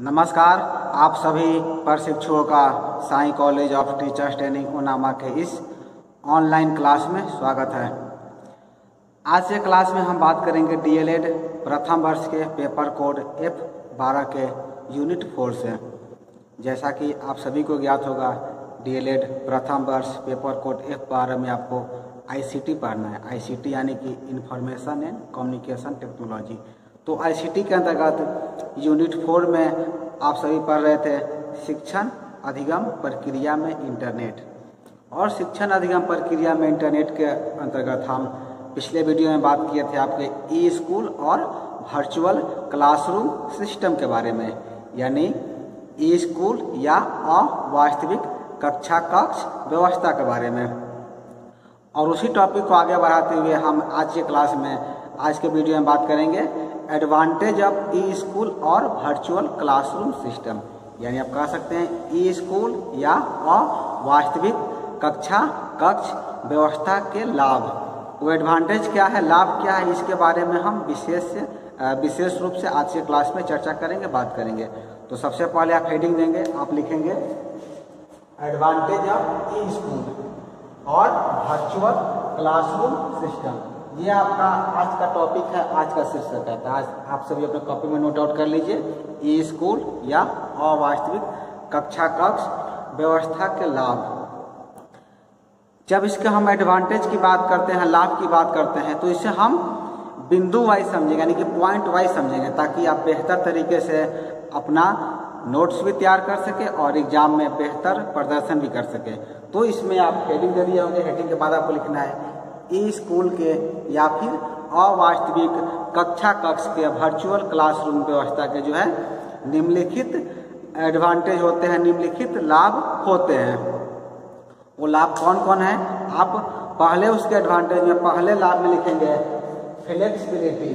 नमस्कार, आप सभी प्रशिक्षुओं का Sai college of teachers training उनामा के इस ऑनलाइन क्लास में स्वागत है। आज के क्लास में हम बात करेंगे डीएलएड प्रथम वर्ष के पेपर कोड F12 के यूनिट 4 से। जैसा कि आप सभी को ज्ञात होगा, डीएलएड प्रथम वर्ष पेपर कोड F12 में आपको आईसीटी पढ़ना है। आईसीटी यानी कि इंफॉर्मेशन एंड कम्युनिकेशन टेक्नोलॉजी। तो आईसीटी के अंतर्गत यूनिट 4 में आप सभी पढ़ रहे थे शिक्षण अधिगम प्रक्रिया में इंटरनेट। और शिक्षण अधिगम प्रक्रिया में इंटरनेट के अंतर्गत हम पिछले वीडियो में बात किए थे आपके ई स्कूल और वर्चुअल क्लासरूम सिस्टम के बारे में, यानी ई स्कूल या अवास्तविक कक्षा कक्ष व्यवस्था के बारे में। और उसी टॉपिक को आगे बढ़ाते हुए हम आज के क्लास में, आज के वीडियो में बात करेंगे एडवांटेज ऑफ ई स्कूल और वर्चुअल क्लासरूम सिस्टम, यानी आप कह सकते हैं ई स्कूल या अवास्तविक कक्षा कक्ष व्यवस्था के लाभ। वो एडवांटेज क्या है, लाभ क्या है, इसके बारे में हम विशेष रूप से आज के क्लास में चर्चा करेंगे, बात करेंगे। तो सबसे पहले आप हेडिंग देंगे, आप लिखेंगे एडवांटेज ऑफ ई स्कूल और वर्चुअल क्लासरूम सिस्टम। ये आपका आज का टॉपिक है, आज का शीर्षक है। तो आज आप सभी अपने कॉपी में नोट आउट कर लीजिए, ई स्कूल या अवास्तविक कक्षा कक्ष व्यवस्था के लाभ। जब इसके हम एडवांटेज की बात करते हैं, लाभ की बात करते हैं, तो इसे हम बिंदु वाइज समझेंगे, यानी कि पॉइंट वाइज समझेंगे, ताकि आप बेहतर तरीके से अपना नोट्स भी तैयार कर सके और एग्जाम में बेहतर प्रदर्शन भी कर सके। तो इसमें आप हेडिंग दे दिए होंगे, हेडिंग के बाद आपको लिखना है ई स्कूल के या फिर अवास्तविक कक्षा कक्ष के वर्चुअल क्लासरूम व्यवस्था के जो है निम्नलिखित एडवांटेज होते हैं, निम्नलिखित लाभ होते हैं। वो लाभ कौन कौन है, आप पहले उसके एडवांटेज में पहले लाभ में लिखेंगे फ्लेक्सिबिलिटी,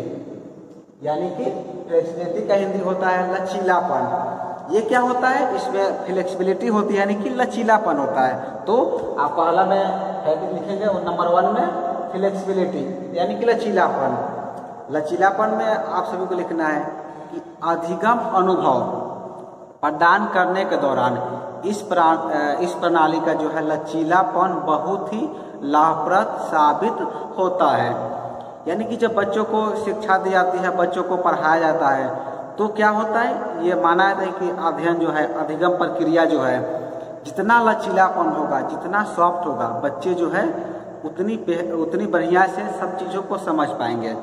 यानी कि फ्लेक्सिबिलिटी का हिंदी होता है लचीलापन। ये क्या होता है, इसमें फ्लेक्सिबिलिटी होती है, यानी कि लचीलापन होता है। तो आप पहला में हेडिंग लिखेंगे और नंबर 1 में फ्लेक्सिबिलिटी यानी कि लचीलापन। लचीलापन में आप सभी को लिखना है कि अधिगम अनुभव प्रदान करने के दौरान इस प्रणाली का जो है लचीलापन बहुत ही लाभप्रद साबित होता है। यानी कि जब बच्चों को शिक्षा दी जाती है, बच्चों को पढ़ाया जाता है, तो क्या होता है, ये माना है कि अध्ययन जो है, अधिगम प्रक्रिया जो है, जितना लचीलापन होगा, जितना सॉफ्ट होगा, बच्चे जो है उतनी बढ़िया से सब चीज़ों को समझ पाएंगे।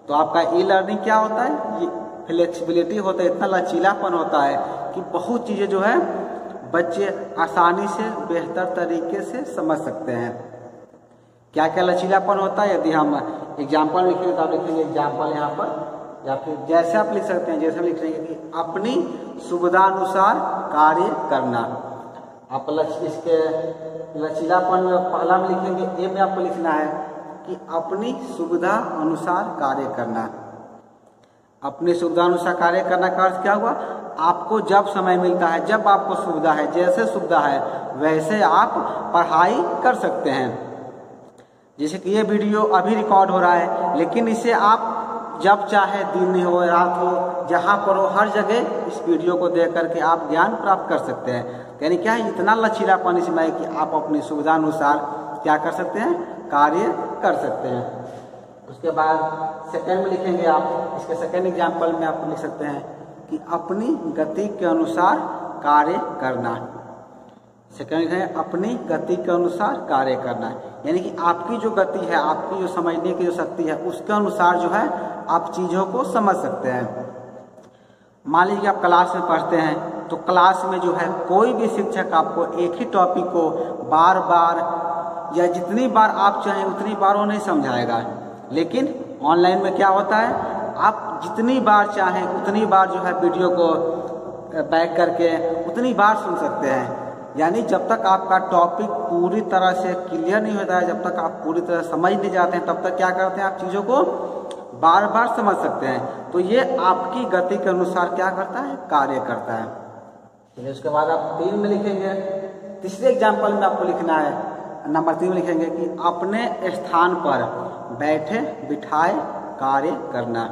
तो आपका ई लर्निंग क्या होता है, ये फ्लेक्सिबिलिटी होता है, इतना लचीलापन होता है कि बहुत चीज़ें जो है बच्चे आसानी से बेहतर तरीके से समझ सकते हैं। क्या क्या लचीलापन होता है, यदि हम एग्जाम्पल लिखेंगे तो आप लिखेंगे एग्जाम्पल यहाँ पर, या फिर जैसे आप लिख सकते हैं, जैसे हम लिख लेंगे कि अपनी सुविधानुसार कार्य करना। आप इसके लचीलापन में पहला में लिखेंगे, ए में आपको लिखना है कि अपनी सुविधा अनुसार कार्य करना। अपनी सुविधा अनुसार कार्य करना का अर्थ क्या हुआ, आपको जब समय मिलता है, जब आपको सुविधा है, जैसे सुविधा है वैसे आप पढ़ाई कर सकते हैं। जैसे कि ये वीडियो अभी रिकॉर्ड हो रहा है, लेकिन इसे आप जब चाहे, दिन हो रात हो, जहाँ पर हो, हर जगह इस वीडियो को देख करके आप ज्ञान प्राप्त कर सकते हैं। यानी क्या है, इतना लचीलापन इसमें है कि आप अपनी सुविधा अनुसार क्या कर सकते हैं, कार्य कर सकते हैं। उसके बाद सेकंड में लिखेंगे आप, इसके सेकंड एग्जाम्पल में आप लिख सकते हैं कि अपनी गति के अनुसार कार्य करना। सेकंड है अपनी गति के अनुसार कार्य करना, यानी कि आपकी जो गति है, आपकी जो समझने की जो शक्ति है, उसके अनुसार जो है आप चीज़ों को समझ सकते हैं। मान लीजिए आप क्लास में पढ़ते हैं, तो क्लास में जो है कोई भी शिक्षक आपको एक ही टॉपिक को बार बार या जितनी बार आप चाहें उतनी बार वो नहीं समझाएगा। लेकिन ऑनलाइन में क्या होता है, आप जितनी बार चाहें उतनी बार जो है वीडियो को बैक करके उतनी बार सुन सकते हैं। यानी जब तक आपका टॉपिक पूरी तरह से क्लियर नहीं होता है, जब तक आप पूरी तरह समझ नहीं जाते हैं, तब तक क्या करते हैं, आप चीज़ों को बार बार समझ सकते हैं। तो ये आपकी गति के अनुसार क्या करता है, कार्य करता है। चलिए उसके बाद आप 3 में लिखेंगे, तीसरे एग्जाम्पल में आपको लिखना है, नंबर 3 में लिखेंगे कि अपने स्थान पर बैठे बिठाए कार्य करना।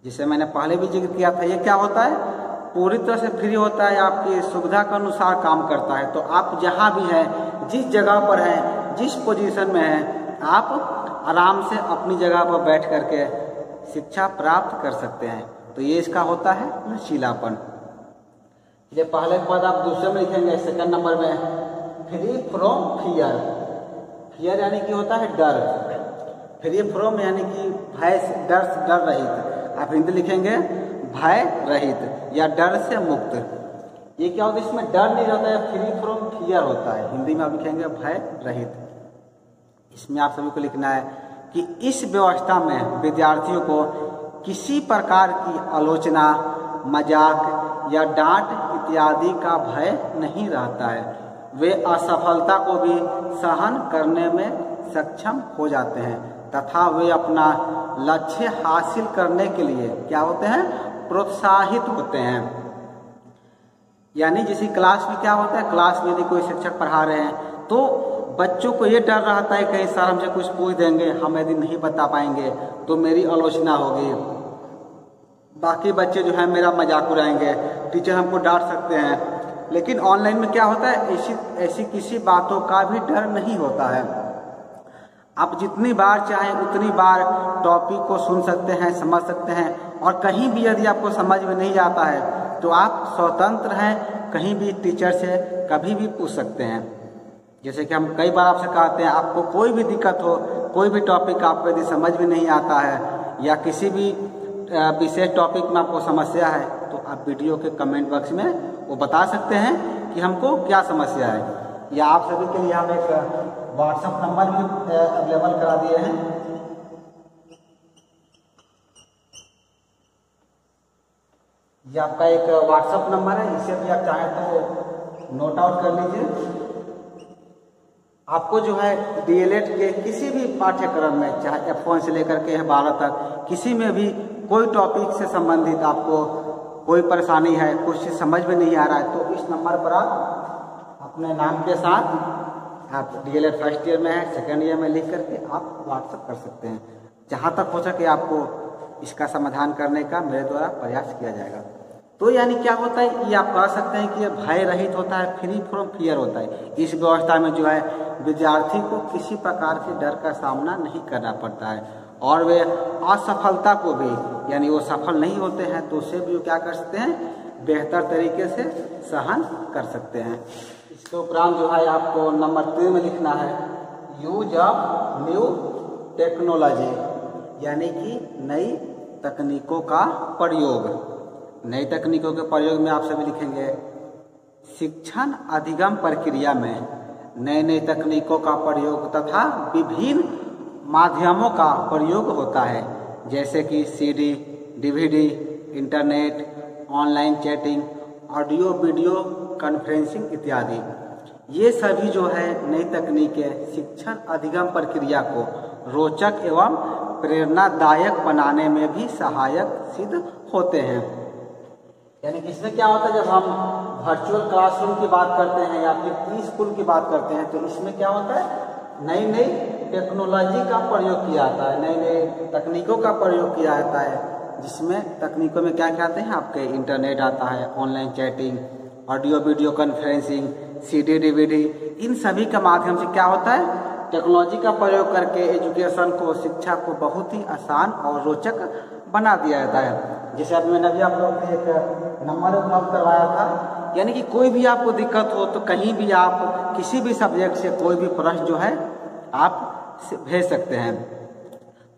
जिसे मैंने पहले भी जिक्र किया था। ये क्या होता है, पूरी तरह से फ्री होता है, आपकी सुविधा के अनुसार काम करता है। तो आप जहाँ भी हैं, जिस जगह पर हैं, जिस पोजीशन में हैं, आप आराम से अपनी जगह पर बैठ करके शिक्षा प्राप्त कर सकते हैं। तो ये इसका होता है लचीलापन। ये पहले के बाद आप दूसरे में लिखेंगे, सेकंड नंबर में फ्री फ्रॉम फियर। फियर यानी कि होता है डर, फ्री फ्रॉम यानी कि भय से, डर से, डर रहित। आप हिंदी लिखेंगे भय रहित या डर से मुक्त। ये क्या होता है, इसमें डर नहीं रहता है, फ्री फ्रॉम फियर होता है। हिंदी में आप लिखेंगे भय रहित। इसमें आप सभी को लिखना है कि इस व्यवस्था में विद्यार्थियों को किसी प्रकार की आलोचना, मजाक या डांट इत्यादि का भय नहीं रहता है। वे असफलता को भी सहन करने में सक्षम हो जाते हैं तथा वे अपना लक्ष्य हासिल करने के लिए क्या होते हैं, प्रोत्साहित होते हैं। यानी जैसे क्लास में क्या होता है, क्लास में यदि कोई शिक्षक पढ़ा रहे हैं तो बच्चों को ये डर रहता है कहीं सर हमसे कुछ पूछ देंगे, हम यदि नहीं बता पाएंगे तो मेरी आलोचना होगी, बाकी बच्चे जो है मेरा मजाक उड़ाएंगे, टीचर हमको डांट सकते हैं। लेकिन ऑनलाइन में क्या होता है, ऐसी किसी बातों का भी डर नहीं होता है। आप जितनी बार चाहें उतनी बार टॉपिक को सुन सकते हैं, समझ सकते हैं, और कहीं भी यदि आपको समझ में नहीं आता है तो आप स्वतंत्र हैं, कहीं भी टीचर से कभी भी पूछ सकते हैं। जैसे कि हम कई बार आपसे कहते हैं, आपको कोई भी दिक्कत हो, कोई भी टॉपिक आपको यदि समझ में नहीं आता है या किसी भी विशेष टॉपिक में आपको समस्या है तो आप वीडियो के कमेंट बॉक्स में वो बता सकते हैं कि हमको क्या समस्या है। या आप सभी के लिए हम एक व्हाट्सएप नंबर भी अवेलेबल करा दिए हैं। ये आपका एक व्हाट्सएप नंबर है, इसे भी आप चाहें तो नोट आउट कर लीजिए। आपको जो है डीएलएड के किसी भी पाठ्यक्रम में, चाहे F1 से लेकर के 12 तक, किसी में भी कोई टॉपिक से संबंधित आपको कोई परेशानी है, कुछ चीज़ समझ में नहीं आ रहा है, तो इस नंबर पर आप अपने नाम के साथ, आप डीएलएड फर्स्ट ईयर में है, सेकेंड ईयर में लिख करके आप व्हाट्सएप कर सकते हैं। जहाँ तक हो सके आपको इसका समाधान करने का मेरे द्वारा प्रयास किया जाएगा। तो यानी क्या होता है, ये आप कह सकते हैं कि ये भय रहित होता है, फ्री फ्रॉम फियर होता है। इस व्यवस्था में जो है विद्यार्थी को किसी प्रकार के डर का सामना नहीं करना पड़ता है, और वे असफलता को भी, यानी वो सफल नहीं होते हैं तो उसे भी वो क्या कर सकते हैं, बेहतर तरीके से सहन कर सकते हैं। इसके उपरांत जो है आपको नंबर 3 में लिखना है यूज ऑफ न्यू टेक्नोलॉजी, यानी कि नई तकनीकों का प्रयोग। नई तकनीकों के प्रयोग में आप सभी लिखेंगे शिक्षण अधिगम प्रक्रिया में नई नई तकनीकों का प्रयोग तथा विभिन्न माध्यमों का प्रयोग होता है, जैसे कि CD, DVD, internet, online chatting, audio video conferencing इत्यादि। ये सभी जो है नई तकनीकें शिक्षण अधिगम प्रक्रिया को रोचक एवं प्रेरणादायक बनाने में भी सहायक सिद्ध होते हैं। यानी कि इसमें क्या होता है, जब हम वर्चुअल क्लासरूम की बात करते हैं या फिर प्री स्कूल की बात करते हैं तो इसमें क्या होता है, नई नई टेक्नोलॉजी का प्रयोग किया जाता है, नई नई तकनीकों का प्रयोग किया जाता है, जिसमें तकनीकों में क्या क्या आते हैं, आपके इंटरनेट आता है, online chatting, audio video conferencing, CD, DVD, इन सभी के माध्यम से क्या होता है, टेक्नोलॉजी का प्रयोग करके एजुकेशन को, शिक्षा को बहुत ही आसान और रोचक बना दिया जाता है। जैसे अब मैंने अभी आप लोगों को एक नंबर उपलब्ध करवाया था, यानी कि कोई भी आपको दिक्कत हो तो कहीं भी आप किसी भी सब्जेक्ट से कोई भी प्रश्न जो है आप भेज सकते हैं।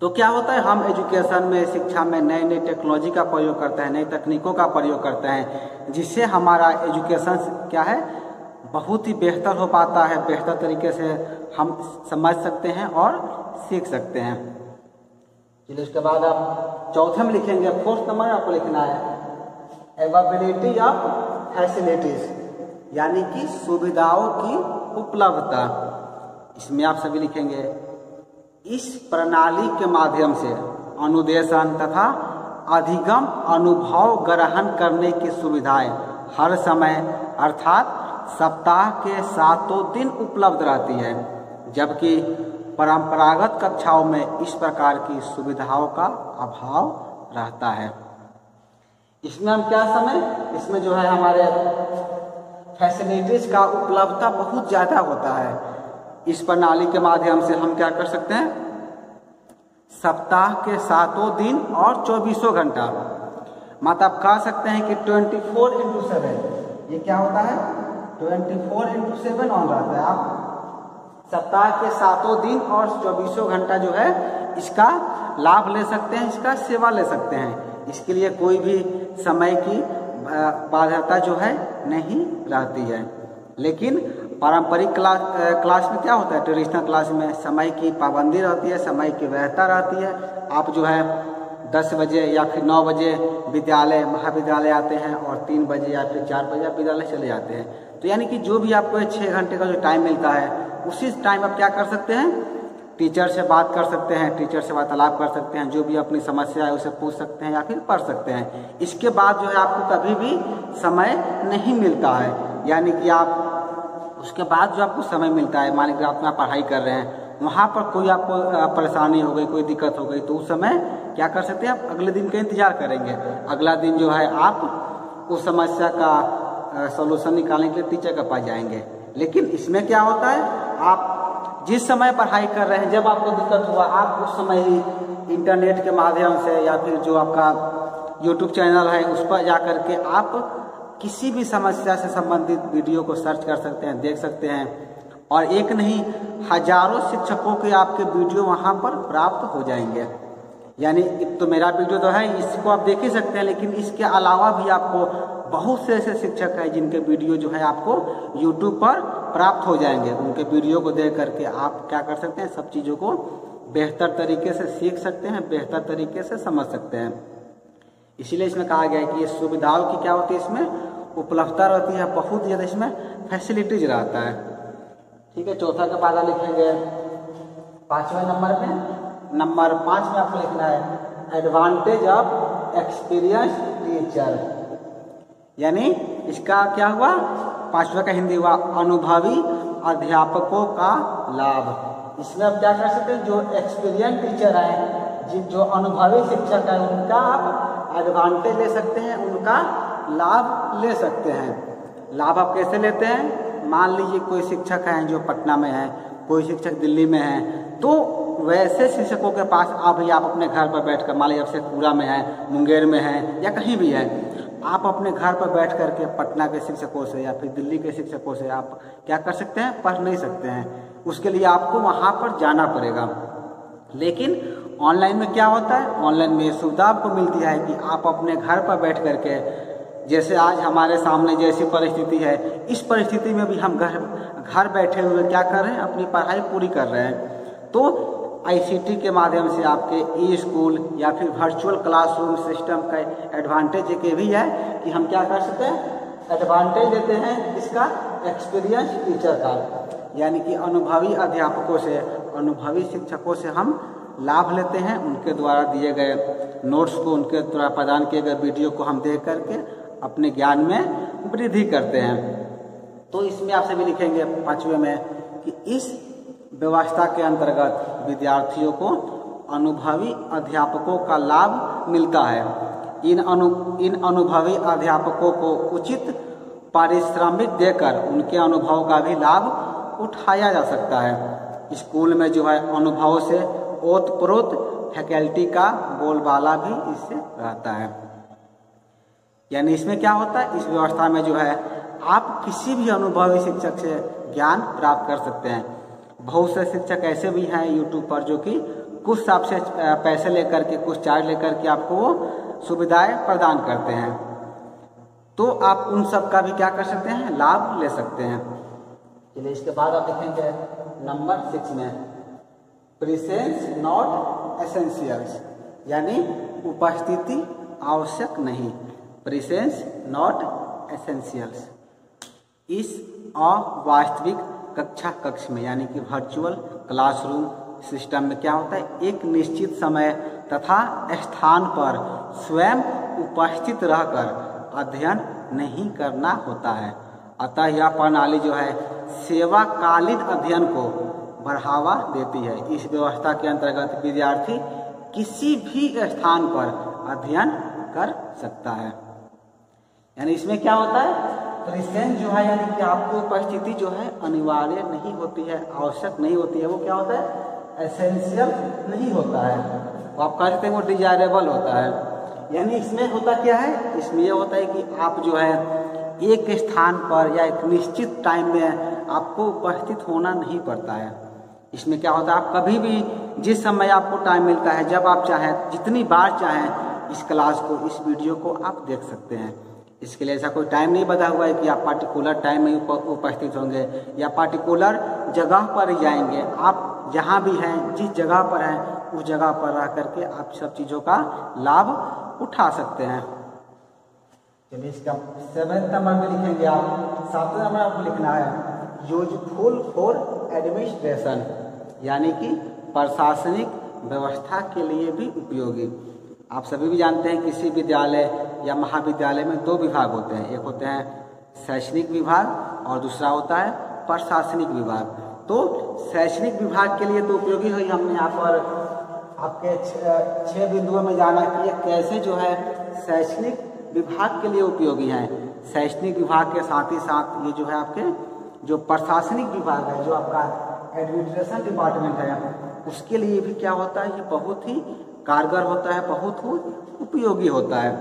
तो क्या होता है, हम एजुकेशन में, शिक्षा में नई नई टेक्नोलॉजी का प्रयोग करते हैं, नई तकनीकों का प्रयोग करते हैं, जिससे हमारा एजुकेशन क्या है, बहुत ही बेहतर हो पाता है, बेहतर तरीके से हम समझ सकते हैं और सीख सकते हैं। चलिए उसके बाद आप चौथे में लिखेंगे, फोर्थ नंबर आपको लिखना है अवेलेबिलिटी ऑफ फैसिलिटीज, यानी कि सुविधाओं की उपलब्धता। इसमें आप सभी लिखेंगे इस प्रणाली के माध्यम से अनुदेशन तथा अधिगम अनुभव ग्रहण करने की सुविधाएं हर समय अर्थात सप्ताह के 7 दिन उपलब्ध रहती है, जबकि परंपरागत कक्षाओं में इस प्रकार की सुविधाओं का अभाव रहता है। इसमें हम क्या समय, इसमें जो है हमारे फैसिलिटीज का उपलब्धता बहुत ज़्यादा होता है। इस प्रणाली के माध्यम से हम क्या कर सकते हैं, सप्ताह के 7 दिन और 24 घंटा, मतलब आप कह सकते हैं कि 24x7, ये क्या होता है 24x7 ऑन रहता है। आप सप्ताह के 7 दिन और 24 घंटा जो है इसका लाभ ले सकते हैं, इसका सेवा ले सकते हैं। इसके लिए कोई भी समय की बाध्यता जो है नहीं रहती है। लेकिन पारंपरिक क्लास में क्या होता है, ट्रेडिशनल क्लास में समय की पाबंदी रहती है, समय की वैधता रहती है। आप जो है 10 बजे या फिर 9 बजे विद्यालय महाविद्यालय आते हैं और 3 बजे या फिर 4 बजे आप विद्यालय चले जाते हैं। तो यानी कि जो भी आपको 6 घंटे का जो टाइम मिलता है, उसी टाइम आप क्या कर सकते हैं, टीचर से बात कर सकते हैं, टीचर से वार्तालाप कर सकते हैं, जो भी अपनी समस्या है उसे पूछ सकते हैं या फिर पढ़ सकते हैं। इसके बाद जो है आपको कभी भी समय नहीं मिलता है, यानी कि आप उसके बाद जो आपको समय मिलता है, मान लीजिए आप अपना पढ़ाई कर रहे हैं, वहाँ पर कोई आपको परेशानी हो गई, कोई दिक्कत हो गई, तो उस समय क्या कर सकते हैं, आप अगले दिन का इंतजार करेंगे। अगला दिन जो है आप उस समस्या का सॉल्यूशन निकालने के लिए टीचर के पास जाएंगे। लेकिन इसमें क्या होता है, आप जिस समय पढ़ाई कर रहे हैं, जब आपको दिक्कत हुआ, आप उस समय ही इंटरनेट के माध्यम से या फिर जो आपका यूट्यूब चैनल है उस पर जा कर के आप किसी भी समस्या से संबंधित वीडियो को सर्च कर सकते हैं, देख सकते हैं। और एक नहीं, हजारों शिक्षकों के आपके वीडियो वहाँ पर प्राप्त हो जाएंगे। यानी तो मेरा वीडियो तो है, इसको आप देख ही सकते हैं, लेकिन इसके अलावा भी आपको बहुत से ऐसे शिक्षक हैं जिनके वीडियो जो है आपको YouTube पर प्राप्त हो जाएंगे। उनके वीडियो को देख करके आप क्या कर सकते हैं, सब चीज़ों को बेहतर तरीके से सीख सकते हैं, बेहतर तरीके से समझ सकते हैं। इसीलिए इसमें कहा गया है कि ये सुविधाओं की क्या होती है, इसमें उपलब्धता रहती है, बहुत ज़्यादा इसमें फैसिलिटीज रहता है। ठीक है, चौथा के बाद लिखेंगे 5वें नंबर में, नंबर 5 में आपको लिखना है एडवांटेज ऑफ एक्सपीरियंस टीचर। यानी इसका क्या हुआ, 5वां का हिंदी हुआ अनुभवी अध्यापकों का लाभ। इसमें आप क्या कर सकते हैं, जो एक्सपीरियंस टीचर है, जो अनुभवी शिक्षक है, उनका आप एडवांटेज ले सकते हैं, उनका लाभ ले सकते हैं। लाभ आप कैसे लेते हैं, मान लीजिए कोई शिक्षक हैं जो पटना में है, कोई शिक्षक दिल्ली में है, तो वैसे शिक्षकों के पास आप अपने घर पर बैठकर, मान लीजिए आप शेखपुरा में है, मुंगेर में है या कहीं भी है, आप अपने घर पर बैठ करके पटना के शिक्षकों से या फिर दिल्ली के शिक्षकों से आप क्या कर सकते हैं, पढ़ नहीं सकते हैं। उसके लिए आपको वहाँ पर जाना पड़ेगा। लेकिन ऑनलाइन में क्या होता है, ऑनलाइन में सुविधा आपको मिलती है कि आप अपने घर पर बैठ करके, जैसे आज हमारे सामने जैसी परिस्थिति है, इस परिस्थिति में भी हम घर बैठे हुए क्या कर रहे हैं, अपनी पढ़ाई पूरी कर रहे हैं। तो ICT के माध्यम से आपके ई-स्कूल या फिर वर्चुअल क्लासरूम सिस्टम का एडवांटेज एक ये भी है कि हम क्या कर सकते हैं, एडवांटेज देते हैं इसका एक्सपीरियंस टीचर का, यानी कि अनुभवी अध्यापकों से, अनुभवी शिक्षकों से हम लाभ लेते हैं। उनके द्वारा दिए गए नोट्स को, उनके द्वारा प्रदान किए गए वीडियो को हम देख करके अपने ज्ञान में वृद्धि करते हैं। तो इसमें आप सभी लिखेंगे 5वें में कि इस व्यवस्था के अंतर्गत विद्यार्थियों को अनुभवी अध्यापकों का लाभ मिलता है। इन अनुभवी अध्यापकों को उचित पारिश्रमिक देकर उनके अनुभव का भी लाभ उठाया जा सकता है। स्कूल में जो है अनुभवों से ओतप्रोत फैकल्टी का बोलबाला भी इससे रहता है। यानी इसमें क्या होता है, इस व्यवस्था में जो है आप किसी भी अनुभवी शिक्षक से ज्ञान प्राप्त कर सकते हैं। बहुत से शिक्षक ऐसे भी हैं यूट्यूब पर जो कि कुछ आपसे पैसे लेकर के, कुछ चार्ज लेकर के आपको वो सुविधाएं प्रदान करते हैं। तो आप उन सब का भी क्या कर सकते हैं, लाभ ले सकते हैं। चलिए इसके बाद आप लिखेंगे नंबर 6 में प्रेजेंस नॉट एसेंशियल्स, यानी उपस्थिति आवश्यक नहीं, प्रेजेंस नॉट एसेंशियल्स। इस अवास्तविक कक्ष में, यानी कि वर्चुअल क्लासरूम सिस्टम में क्या होता है, एक निश्चित समय तथा स्थान पर स्वयं उपस्थित रहकर अध्ययन नहीं करना होता है। अतः यह प्रणाली जो है सेवाकालीन अध्ययन को बढ़ावा देती है। इस व्यवस्था के अंतर्गत विद्यार्थी किसी भी स्थान पर अध्ययन कर सकता है। यानी इसमें क्या होता है, प्रेजेंस जो है यानी कि आपकी उपस्थिति जो है अनिवार्य नहीं होती है, आवश्यक नहीं होती है, वो क्या होता है, एसेंशियल नहीं होता है, वो आप कह सकते हैं वो डिजायरेबल होता है। यानी इसमें होता क्या है, इसमें ये होता है कि आप जो है एक स्थान पर या एक निश्चित टाइम में आपको उपस्थित होना नहीं पड़ता है। इसमें क्या होता है, आप कभी भी जिस समय आपको टाइम मिलता है, जब आप चाहें, जितनी बार चाहें इस क्लास को, इस वीडियो को आप देख सकते हैं। इसके लिए ऐसा कोई टाइम नहीं बता हुआ है कि आप पार्टिकुलर टाइम में उपस्थित होंगे या पार्टिकुलर जगह पर ही जाएंगे। आप जहाँ भी हैं, जिस जगह पर हैं, उस जगह पर रह करके आप सब चीज़ों का लाभ उठा सकते हैं। चलिए इसका 7वें नंबर में लिखेंगे आप, 7वें नंबर आपको लिखना है यूजफुल फॉर एडमिनिस्ट्रेशन, यानी कि प्रशासनिक व्यवस्था के लिए भी उपयोगी। आप सभी भी जानते हैं किसी विद्यालय या महाविद्यालय में 2 विभाग होते हैं, एक होते हैं शैक्षणिक विभाग और दूसरा होता है प्रशासनिक विभाग। तो शैक्षणिक विभाग के लिए तो उपयोगी है। हमने यहाँ पर आपके 6 बिंदुओं में जाना कि ये कैसे जो है शैक्षणिक विभाग के लिए उपयोगी हैं। शैक्षणिक विभाग के साथ ही साथ ये जो है आपके जो प्रशासनिक विभाग है, जो आपका एडमिनिस्ट्रेशन डिपार्टमेंट है, उसके लिए भी क्या होता है, ये बहुत ही कारगर होता है, बहुत ही उपयोगी होता है।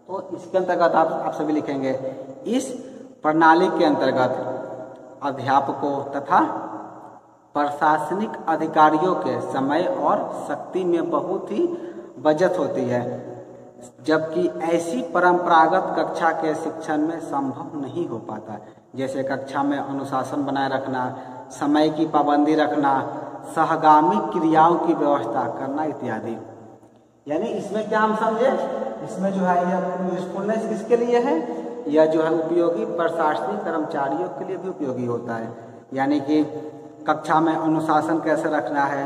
तो इसके अंतर्गत आप सभी लिखेंगे, इस प्रणाली के अंतर्गत अध्यापकों तथा प्रशासनिक अधिकारियों के समय और शक्ति में बहुत ही बचत होती है, जबकि ऐसी परंपरागत कक्षा के शिक्षण में संभव नहीं हो पाता। जैसे कक्षा में अनुशासन बनाए रखना, समय की पाबंदी रखना, सहगामी क्रियाओं की व्यवस्था करना इत्यादि। यानी इसमें क्या हम समझे, इसमें जो है यह यूजफुलनेस किसके लिए है, यह जो है उपयोगी प्रशासनिक कर्मचारियों के लिए भी उपयोगी होता है। यानी कि कक्षा में अनुशासन कैसे रखना है,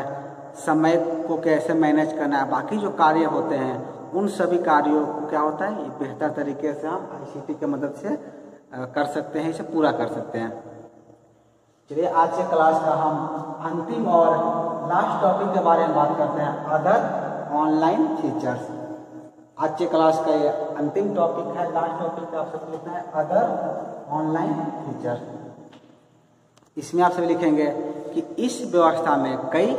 समय को कैसे मैनेज करना है, बाकी जो कार्य होते हैं उन सभी कार्यों को क्या होता है, बेहतर तरीके से हम ICT की मदद से कर सकते हैं, इसे पूरा कर सकते हैं। चलिए आज के क्लास का हम अंतिम और लास्ट टॉपिक के बारे में बात करते हैं, अदर ऑनलाइन फीचर्स। आज के क्लास का ये अंतिम टॉपिक है, लास्ट टॉपिक का आप सबको लिखना है अदर ऑनलाइन फीचर्स। इसमें आप सभी लिखेंगे कि इस व्यवस्था में कई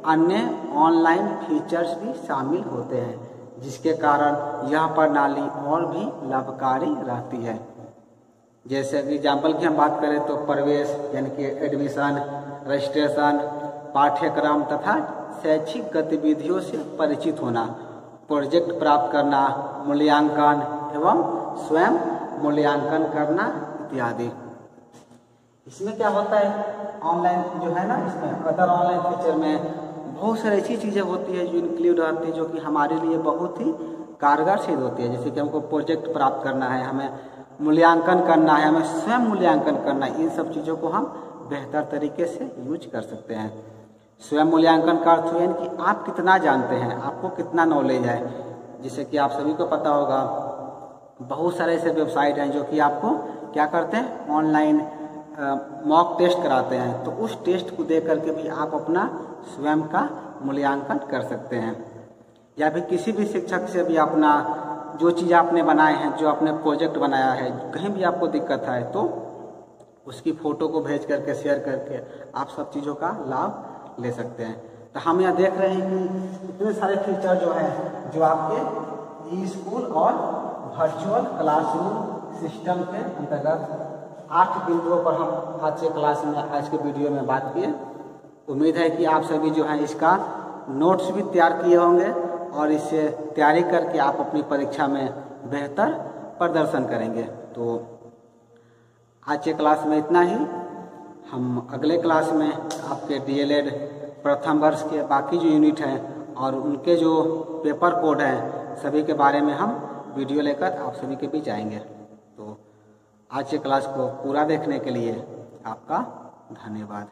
अन्य ऑनलाइन फीचर्स भी शामिल होते हैं, जिसके कारण यह प्रणाली और भी लाभकारी रहती है। जैसे एग्जाम्पल की हम बात करें तो प्रवेश यानी कि एडमिशन, रजिस्ट्रेशन, पाठ्यक्रम तथा शैक्षिक गतिविधियों से परिचित होना, प्रोजेक्ट प्राप्त करना, मूल्यांकन एवं स्वयं मूल्यांकन करना इत्यादि। इसमें क्या होता है, ऑनलाइन जो है ना, इसमें अदर ऑनलाइन फीचर में बहुत सारी ऐसी चीज़ें होती है जो इंक्लूड रहती है, जो कि हमारे लिए बहुत ही कारगर सिद्ध होती है। जैसे कि हमको प्रोजेक्ट प्राप्त करना है, हमें मूल्यांकन करना है, हमें स्वयं मूल्यांकन करना है, इन सब चीज़ों को हम बेहतर तरीके से यूज कर सकते हैं। स्वयं मूल्यांकन का अर्थ है कि आप कितना जानते हैं, आपको कितना नॉलेज है। जैसे कि आप सभी को पता होगा बहुत सारे ऐसे वेबसाइट हैं जो कि आपको क्या करते हैं, ऑनलाइन मॉक टेस्ट कराते हैं। तो उस टेस्ट को देख करके भी आप अपना स्वयं का मूल्यांकन कर सकते हैं, या फिर किसी भी शिक्षक से भी अपना जो चीज़ आपने बनाए हैं, जो आपने प्रोजेक्ट बनाया है, कहीं भी आपको दिक्कत है तो उसकी फ़ोटो को भेज करके शेयर करके आप सब चीज़ों का लाभ ले सकते हैं। तो हम यहाँ देख रहे हैं कि इतने सारे फीचर जो हैं जो आपके ई स्कूल और वर्चुअल क्लासरूम सिस्टम के अंतर्गत 8 बिंदुओं पर हम आज के क्लास में, आज के वीडियो में बात किए। उम्मीद है कि आप सभी जो हैं इसका नोट्स भी तैयार किए होंगे और इससे तैयारी करके आप अपनी परीक्षा में बेहतर प्रदर्शन करेंगे। तो आज के क्लास में इतना ही। हम अगले क्लास में आपके DLED प्रथम वर्ष के बाकी जो यूनिट हैं और उनके जो पेपर कोड हैं सभी के बारे में हम वीडियो लेकर आप सभी के बीच आएंगे। तो आज के क्लास को पूरा देखने के लिए आपका धन्यवाद।